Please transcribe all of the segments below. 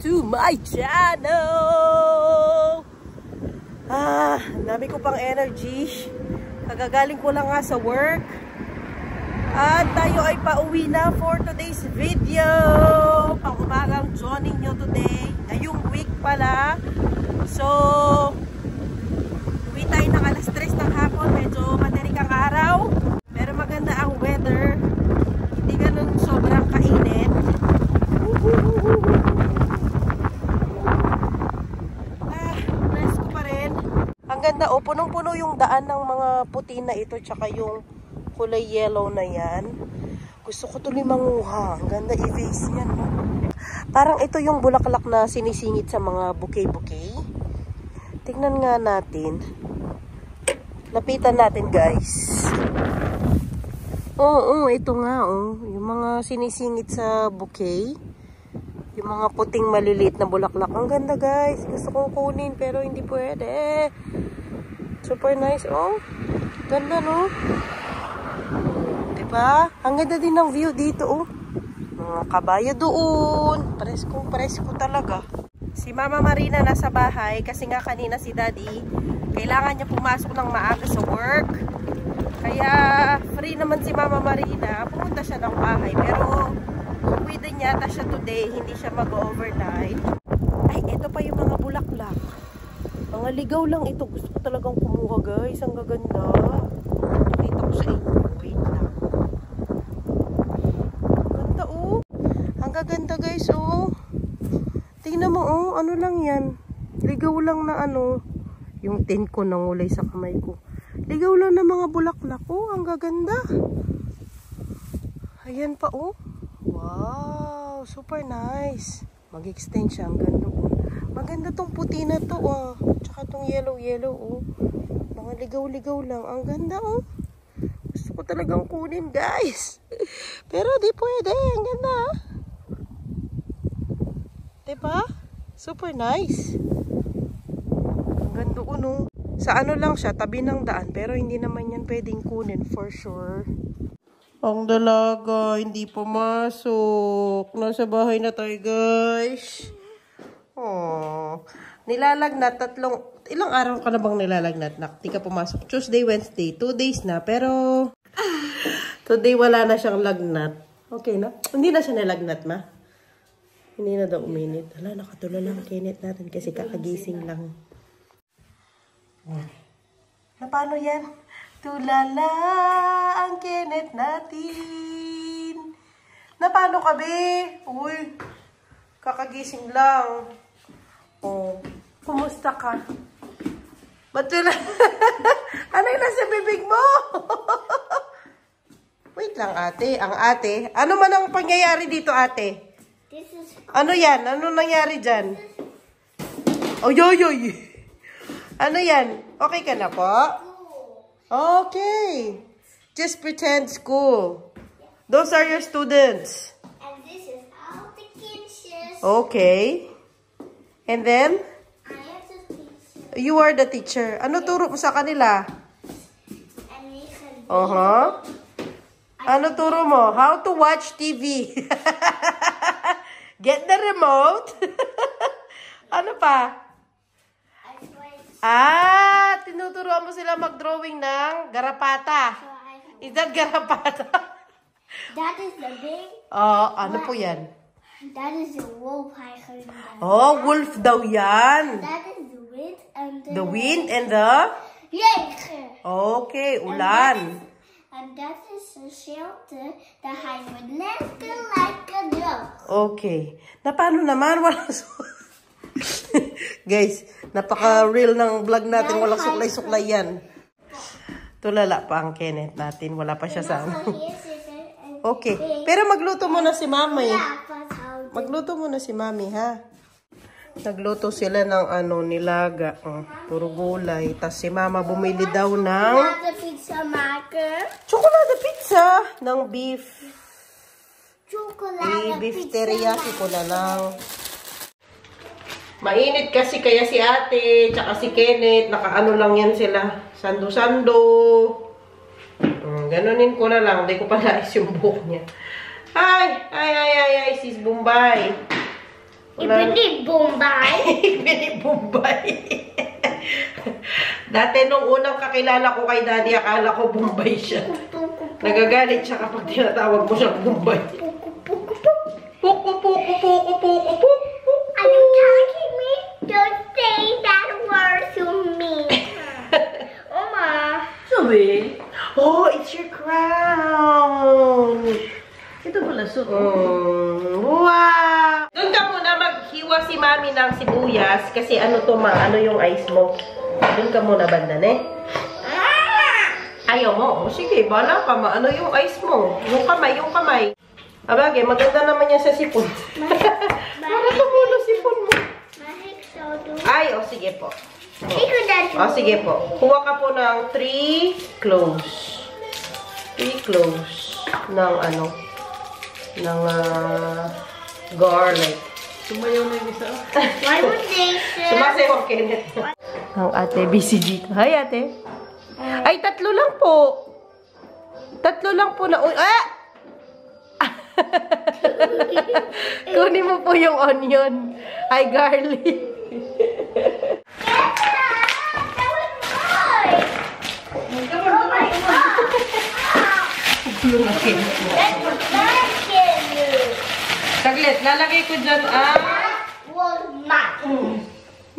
to my channel! Dami ko pang energy. Kagagaling ko lang nga sa work. At tayo ay pauwi na for today's video. Pang-umagang joining nyo today. Ngayong week pala. So, uwi tayo ng alas 3 ng hapon. Medyo madaling ang araw. Pero maganda ang weather. Hindi ganun sobrang kainit. Rest ko pa rin. Ang ganda, oh, punong-puno yung daan ng mga puti na ito, tsaka yung kulay yellow na yan. Gusto ko tuloy manguha. Ang ganda i-vase yan, no? Parang ito yung bulaklak na sinisingit sa mga bouquet-bouquet. Tingnan nga natin. Lapitan natin, guys. Oo, ito nga, oh. Yung mga sinisingit sa bouquet. Yung mga puting maliliit na bulaklak. Ang ganda, guys. Gusto kong kunin pero hindi pwede. Super nice, oh. Ganda, no? Diba? Ang ganda din ng view dito, oh. Mga kabayo doon. Presko talaga. Si Mama Marina nasa bahay kasi nga kanina si Daddy kailangan niya pumasok ng maaga sa work. Kaya free naman si Mama Marina. Pumunta siya ng bahay. Pero uwi din yata siya today. Hindi siya mag-overnight. Ay, ito pa yung mga bulaklak. Mga ligaw lang ito. Gusto ko talagang kumuha, guys. Ang gaganda. Nakita ko sa inyo. Wait lang. Ganda, oh. Ang gaganda, guys, oh. Tingnan mo, oh. Ano lang yan? Ligaw lang na ano. Yung tin ko nangulay sa kamay ko. Ligaw lang na mga bulaklak, oh. Ang gaganda. Ayan pa, oh. Wow. Super nice. Mag-extend siya. Ang ganda, oh. Maganda tong puti na to, oh. Tsaka tong yellow, oh. Mga ligaw-ligaw lang. Ang ganda, oh. Gusto ko talagang kunin, guys. Pero di pwede. Ang ganda, ah. Diba? Super nice. Ang ganda, no? Sa ano lang siya, tabi ng daan. Pero hindi naman yan pwedeng kunin for sure. Ang dalaga, hindi pumasok. Nasa bahay na tayo, guys. Oh, nilalagnat ilang araw ka na bang nilalagnat? Di ka pumasok. Tuesday, Wednesday, 2 days na. Pero today wala na siyang lagnat. Okay na? Hindi na siya nilagnat, ma. Hindi na daw uminit. Hala, nakatulala lang kinit natin kasi kakagising lang. Na paano yan? Tulala ang kinit natin. Na paano ka, be? Uy, kakagising lang. Oh, kumusta ka? Ba't yun? Ano yung nasa bibig mo? Wait lang, ate. Ang ate. Ano man ang pangyayari dito, ate? Ano yan? Ano nangyari dyan? Oy, oy, oy. Ano yan? Okay ka na po? Okay. Just pretend school. Those are your students. And this is all the kids. Okay. And then? I am the teacher. You are the teacher. Ano turo mo sa kanila? Ano turo mo? How to watch TV. Get the remote. Ano pa? Tinuturuan mo sila mag-drawing ng garapata. Is that garapata? That is the big. Ano po yan? That is the wolf. Oh, wolf daw yan. That is the wind and the wind and the? Okay, ulan. And that is the shelter that I would left like a dog. Okay. Na paano naman? Walang guys, napaka-real ng vlog natin. Walang suklay-suklay yan. Tulala pa ang Kenneth natin. Wala pa siya sa ano. Okay. Pero magluto muna si Mami. Magluto muna si Mami, ha? Nagluto sila ng ano, nilaga. Puro gulay. Tapos si Mama bumili daw ng chocolate pizza ng beef. Beef teriyaki ko na lang. Mainit kasi kaya si ate, tsaka si Kenneth, nakaano lang yan sila. Sando-sando. Ganunin ko na lang. Hindi ko pa nais yung buhok niya. Ay, sis Bombay. Ibini Bombay. Ibini Bombay. Dati nung unang kakilala ko kay Daddy, akala ko Bombay siya. Nagagalit siya kapag tinatawag mo siyang Bombay. Puku, puku, puku, puku, puku. Are you talking me? Don't say that word to me. Oma. Sabi? Oh, it's your crown. Ito pala, so. Wow! Doon ka muna maghiwa si Mami ng sibuyas kasi ano to ano yung ice mo. Doon ka muna banda, ne? Ayaw mo? O sige, bala ka ano yung ice mo. Yung kamay. Abagay, maganda naman yan sa sipon. Para tumulo sipon mo. Ay, o sige po. O sige po. Kuha ka po ng 3 cloves. 3 cloves ng garlic. Sumayaw na yung isa. Why would they say? Sumasayaw, Kenneth. Ang ate, busy dito. Hi, ate. Ay, 3 lang po. 3 lang po na... Kunin mo po yung onion. Ay, garlic. Saglit, lalagay ko dyan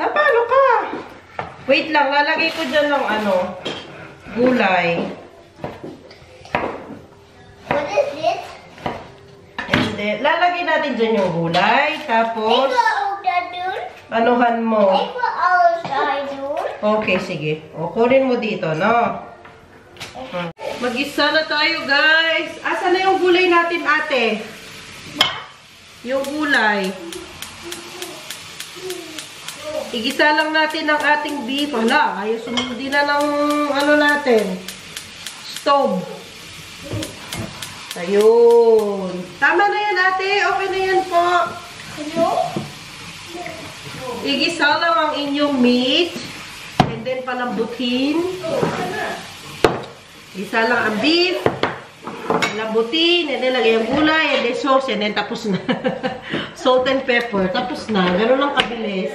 napalo ka. Wait lang, lalagay ko dyan ng gulay. What is it? And then, lalagay natin dyan yung gulay. Tapos, anuhan mo. Okay, sige. O, kunin mo dito, no? Mag-isa na tayo, guys. Asa na yung gulay natin, ate? Yung gulay. Igisa lang natin ang ating beef. Hala, ayos sumundin na ng natin. Stove. Ayun. Tama na yan, ate. Okay na yan po. Igisa lang ang inyong meat. And then palambutin. Igisa lang ang beef. Lambutin, and then lagay ang gulay, and then sauce, and then tapos na. Salt and pepper, tapos na. Ganun lang kabilis.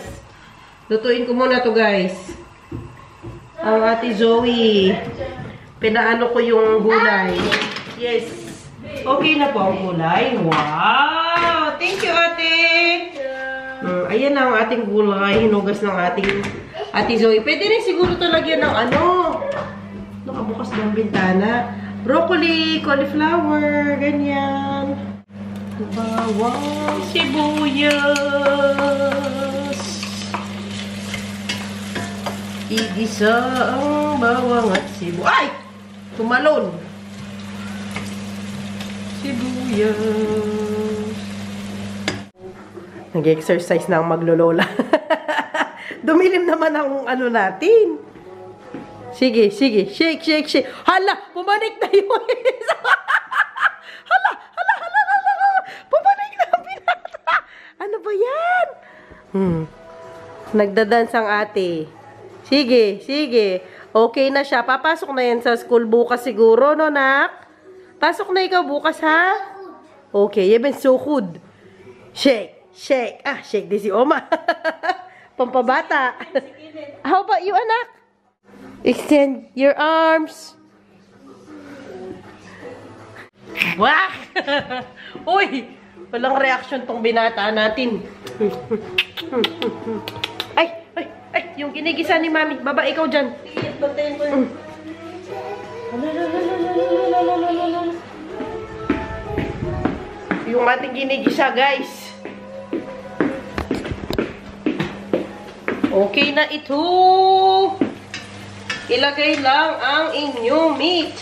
Lutuin ko muna to, guys. Ang ate Zoe. Pinaano ko yung gulay. Yes. Okay na po ang gulay. Wow! Thank you, ate! Ayan na ang ating gulay. Hinugas ng ating ate Zoe. Pwede rin siguro ito lagyan ng nakabukas ng bintana. Broccoli, cauliflower, ganyan. Bawang sibuyas. Igisa ang bawang at sibuyas. Ay! Tumalon. Sibuyas. Nag-exercise na ang maglolola. Dumilim naman ang natin. Sige. Shake. Hala! Pumanik na yung isa. Hala! Pumanik na ang binata. Ano ba yan? Nagdadance ang ate. Sige. Okay na siya. Papasok na yan sa school bukas siguro, no, nak? Pasok na ikaw bukas, ha? Okay, you've been so good. Shake. Shake din si Oma. Pampabata. How about you, anak? Extend your arms. Wah! Uy! Walang reaction tong binata natin. Ay! Yung ginigisa ni Mami. Baba, ikaw dyan. Bantayin ko yun. Yung ating ginigisa, guys. Okay na ito. Ilagay lang ang inyong meat.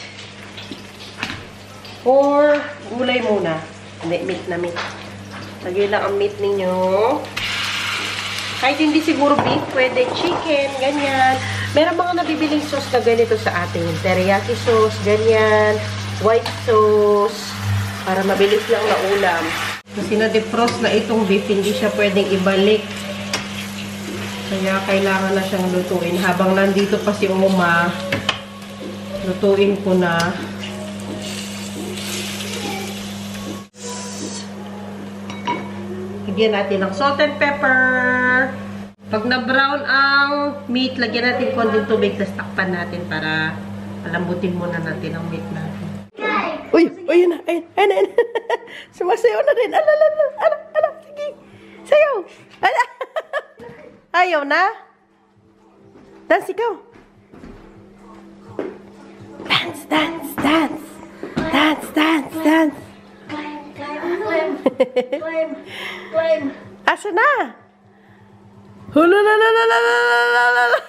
Or gulay muna. Hindi, meat. Lagay lang ang meat ninyo. Kahit hindi siguro beef, pwede chicken, ganyan. Meron mga nabibiling sauce na ganito sa atin. Teriyaki sauce, ganyan. White sauce. Para mabilis lang na ulam. Kasi na-defrost na itong beef, hindi siya pwedeng ibalik. Kaya kailangan na siyang lutuin. Habang nandito pa si Oma, lutuin ko na. Lagyan natin ng salt and pepper. Pag na-brown ang meat, lagyan natin konting tubig, tapos takpan natin para palambutin muna natin ang meat natin. Uy, yun na. Ayun. Sumasayaw na rin. Ala, sige. Sayaw. Ala. Ayaw na? Dance ikaw. Dance. Climb. Asa na? Hulalalalalalala.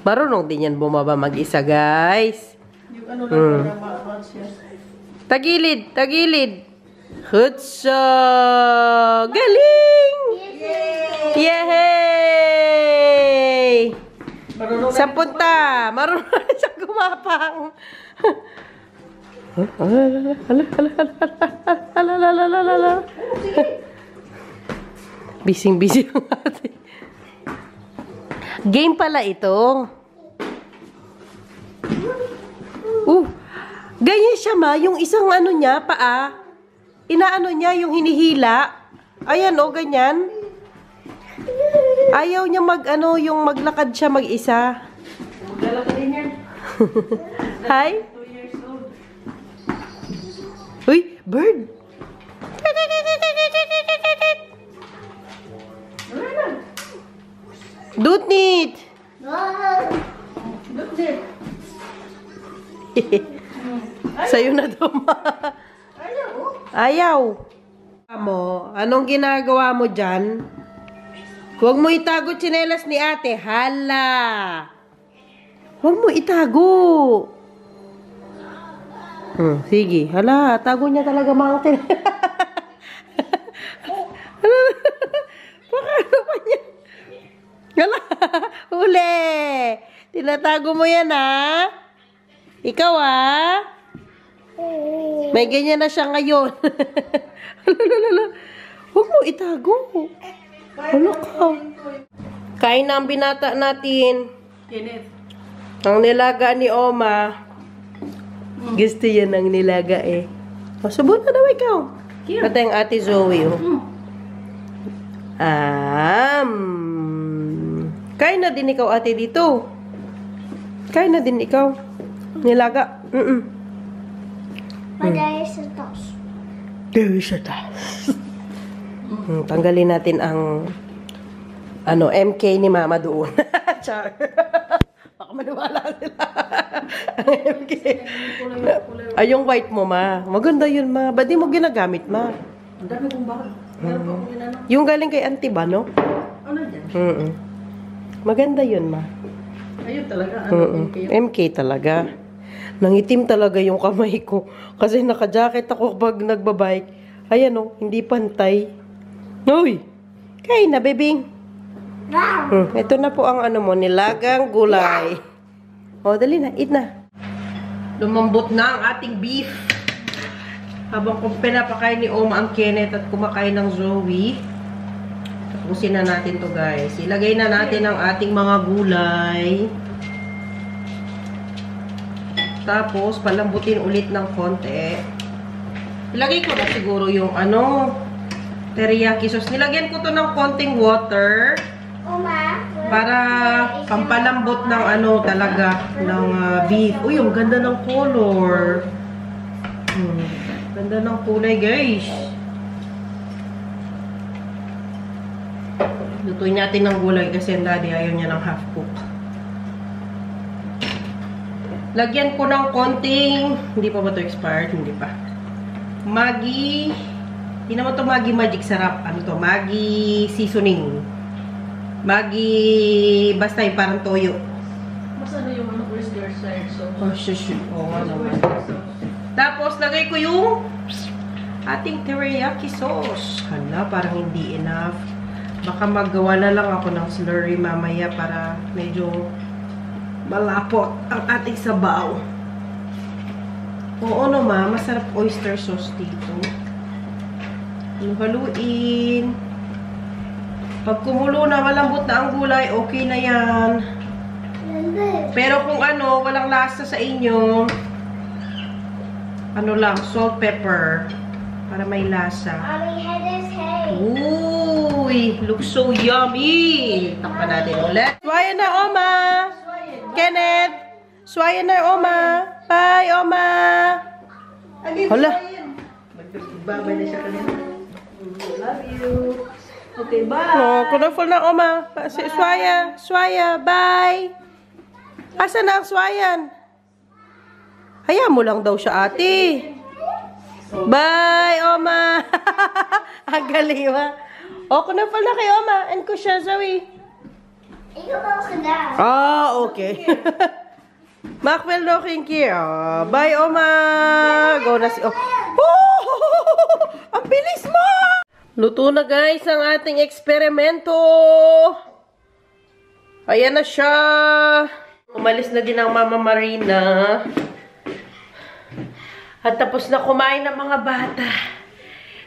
Marunong din yan bumaba mag-isa, guys. Yung ano lang para ma-advance yan. Tagilid. Hutsa! Galing! Yay! Sa punta! Marunong siyang gumapang. Busy ang ating. Game pala ito. Ganyan siya ma, yung isang ano niya, paa. Inaano niya, yung hinihila. Ayan o, ganyan. Ayaw niya yung maglakad siya mag-isa. Maglalakad din yan. Hi? 2 years old. Uy, bird. Dutnit. Sa'yo na daw, ma. Ayaw. Anong ginagawa mo dyan? Huwag mo itago tsinelas ni ate. Hala. Huwag mo itago. Sige. Hala, tago niya talaga mga tsinelas. Baka ano pa niya? Hala, huli. Tinatago mo yan, ha? Ikaw, ha? May ganyan na siya ngayon. Huwag mo itago. Ano ka? Kain na ang binata natin. Kenneth. Ang nilaga ni Oma. Gusto yan ang nilaga eh. Masubot na daw ikaw. Pati ang ate Zoe. Kain na din ikaw ate dito. Kain na din ikaw. Nilaga. There is a task. Tanggalin natin ang MK ni Mama doon. Char. Baka maniwala sila. Ang MK. Ay, yung white mo, ma. Maganda yun, ma. Ba't di mo ginagamit, ma? Ang dami kong bakal. Meron pa akong ginano. Yung galing kay auntie ba, no? Ano dyan? Maganda yun, ma. Ayun talaga. MK talaga. Nangitim talaga yung kamay ko. Kasi naka-jacket ako pag nagbabike. Ayan o, hindi pantay. Uy! Kain na, bebing. Ito na po ang nilagang gulay. O, dali na, eat na. Lumambot na ang ating beef. Habang pinapakain ni Oma ang Kenneth at kumakain ng Zoe. Tapusin na natin to guys. Ilagay na natin ang ating mga gulay. Tapos, palambutin ulit ng konti. Ilagay ko na siguro yung teriyaki sauce. Nilagyan ko to ng konting water. Para pampalambot ng talaga, ng beef. Uy, ang ganda ng color. Ganda ng kulay, guys. Lutuin natin ng gulay kasi ang daddy ayaw niya ng half cook. Lagyan ko ng konting, hindi pa ba ito expired? Hindi pa. Maggi, hindi naman ito Maggi Magic Sarap. Ano to? Maggi Seasoning. Maggi, basta yung parang toyo. Mas ano yung oyster side sauce? Oh, shush. Oo nga naman. Tapos, lagay ko yung ating teriyaki sauce. Hala, parang hindi enough. Baka magawa na lang ako ng slurry mamaya para medyo malapot ang ating sabaw. Oo naman, masarap oyster sauce dito. Haluin. Pag kumulo na, malambot na ang gulay, okay na yan. Pero kung walang lasa sa inyo, lang, salt, pepper. Para may lasa. Mommy had his hay. Uy, looks so yummy. Takpan natin ulit. Swayan na, Oma. Kenneth. Swayan na, Oma. Bye, Oma. Hala. Magbabay na siya kanina. Love you. Okay, bye. Oh, colorful na, Oma. Swaya. Swaya. Bye. Asan na ang swayan? Hayaan mo lang daw siya, ate. Bye, Oma. Ang galing, ma. Oh, colorful na kay Oma. And ko siya, Zoe. Ikaw ba ako na? Ah, okay. Macwell looking here. Oh, bye, Oma. Go na si... Oh. Ang bilis mo! Luto na, guys, ang ating eksperimento. Ayan na siya. Umalis na din ang Mama Marina. At tapos na kumain ng mga bata.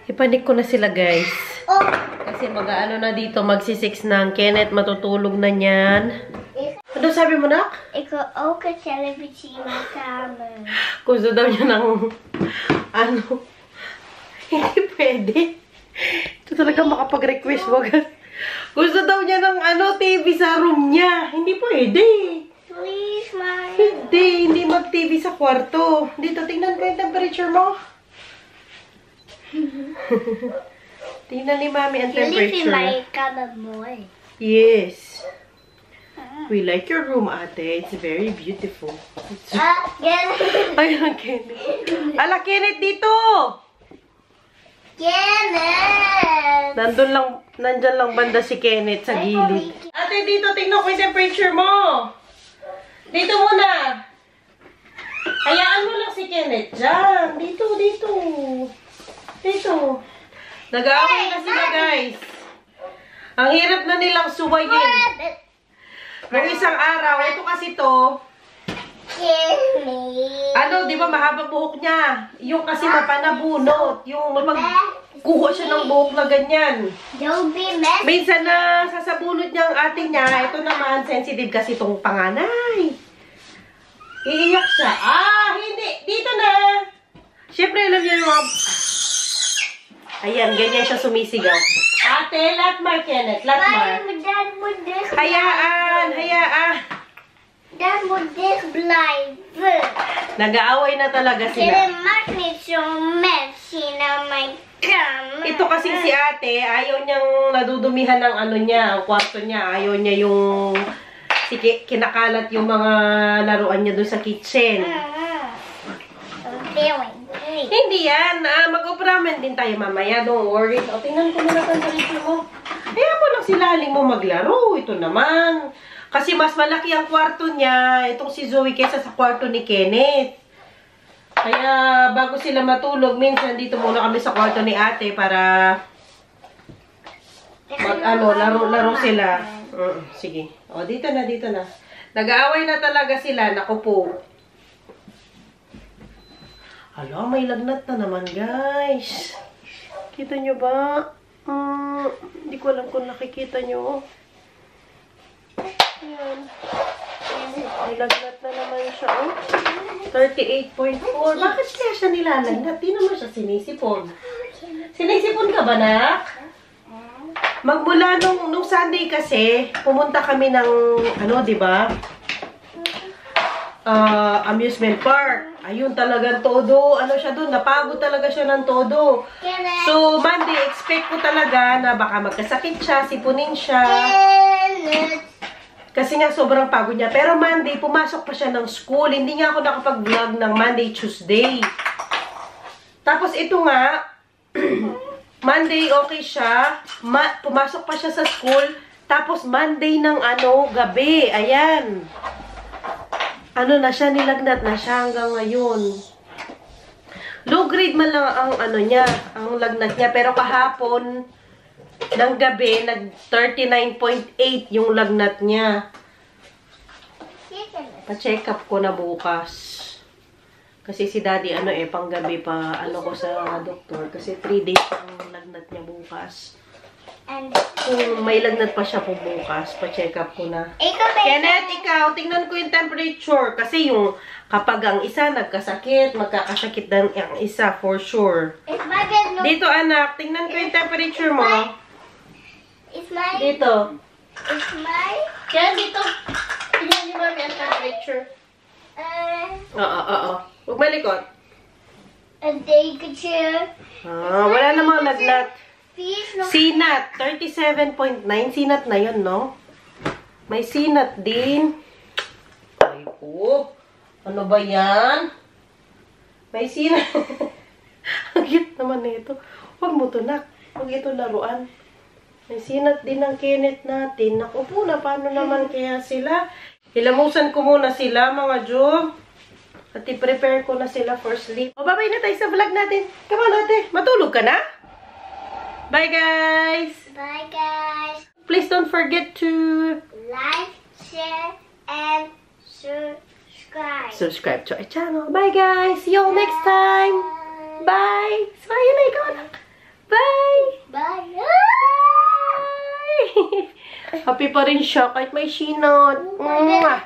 Ipanik ko na sila, guys. Oh. Kasi mag-ano na dito, magsi-6 na ang Kenneth. Matutulog na niyan. Ano sabi mo, nak? Ikaw ook een televisie in mijn kamer. Gusto daw niya ng... Ano? Hindi pwede. Ito talaga makapag-request mo. Gusto daw niya ng TV sa room niya. Hindi pwede. Please, Mama. Hindi mag-TV sa kwarto. Dito, tingnan ko yung temperature mo. Tingnan ni Mami ang Je lief in temperature. mijn kamer mooi. Yes. We like your room, ate. It's very beautiful. Kenneth. Ayun, Kenneth. Ala, Kenneth, dito! Kenneth. Nandyan lang banda si Kenneth sa gilid. Ate, dito, tingnan ko yung temperature mo. Dito muna. Hayaan mo lang si Kenneth. Diyan. Dito. Nag-aaway na sila, guys. Ang hirap na nilang suwayin. Nung isang araw, ito kasi to, Kenneth. di ba mahaba buhok niya? Yung kasi mapanabunot. Yung kuha siya ng buhok na ganyan. Don't be messy. Minsan na sasabunot niya ang ate niya. Ito naman, sensitive kasi itong panganay. Iiyak siya. Hindi. Dito na. Siyempre, alam niyo yung mga... Ayan, ganyan siya sumisigaw. Ate, Latmar, Kenneth. Latmar. Dad moet dicht Hayaan. Dad moet dicht blijven. Nag-aaway na talaga sila. Kenneth maakt niet zo'n messy naar mijn kamer. Ito kasing si ate, ayaw niyang nadudumihan ng ang kwarto niya. Ayaw niya yung kinakalat yung mga laruan niya doon sa kitchen. Hindi yan. Mag-operaman din tayo mamaya. Don't worry. O, tingnan ko muna ang sarili mo. Ayaw mo lang sila haling mo maglaro. Ito naman. Kasi mas malaki ang kwarto niya, itong si Zoe, kesa sa kwarto ni Kenneth. Kaya bago sila matulog, minsan dito muna kami sa kwarto ni ate para laro sila. Sige. O, dito na. Nag-aaway na talaga sila. Naku po. Hala, may lagnat na naman, guys. Kita nyo ba? Hindi ko alam kung nakikita nyo. Ayan. May lagnat na naman siya, 38.4. Bakit kaya siya nilalagnat? Di naman siya sinisipon. Sinisipon ka ba, nak? Magmula nung Sunday kasi, pumunta kami ng, di ba? Amusement park. Ayun, talagang todo. Siya doon? Napagod talaga siya ng todo. So, Monday, expect ko talaga na baka magkasakit siya, sipunin siya. Kasi nga, sobrang pagod niya. Pero Monday, pumasok pa siya ng school. Hindi nga ako nakapag-vlog ng Monday, Tuesday. Tapos, ito nga, Monday, okay siya. Pumasok pa siya sa school. Tapos, Monday ng gabi. Ayan. Na siya, nilagnat na siya hanggang ngayon. Low grade man lang ang ang lagnat niya. Pero kahapon, ng gabi, nag-39.8 yung lagnat niya. Pa-check up ko na bukas. Kasi si daddy, panggabi pa, ko sa doktor. Kasi 3 days ang lagnat niya bukas. And Kung may lagnat pa siya po bukas, pa-check up ko na. ikaw ba? Kenneth, ikaw, tingnan ko yung temperature. Kasi yung kapag ang isa nagkasakit, magkakasakit din ang isa for sure. It's my bed. No. Dito anak, tingnan ko yung temperature mo. It's my. Dito. It's my. Yan, dito. Tingnan ni mami ang temperature. Oo. Huwag malikot. A day picture. Wala namang lagnat. Please no. Sinat, 37.9. Sinat na yun, no? May sinat din. Ay po. Ano ba yan? May sinat. Ang cute naman na ito. Huwag mo to, nak. Huwag ito laruan. May sinat din ang Kenneth natin. Naku po, na paano naman kaya sila? Ilamusan ko muna sila, mga Jo. At i-prepare ko na sila for sleep. O, bye-bye na tayo sa vlog natin. Come on, ate. Matulog ka na? Bye, guys! Bye, guys. Please don't forget to Like, share, and subscribe. subscribe to our channel. Bye, guys! See you all next time! Bye! Smile na ikaw, anak! Bye! Bye. Bye! Happy pa rin siya kahit may sinot. Bye. Mwah!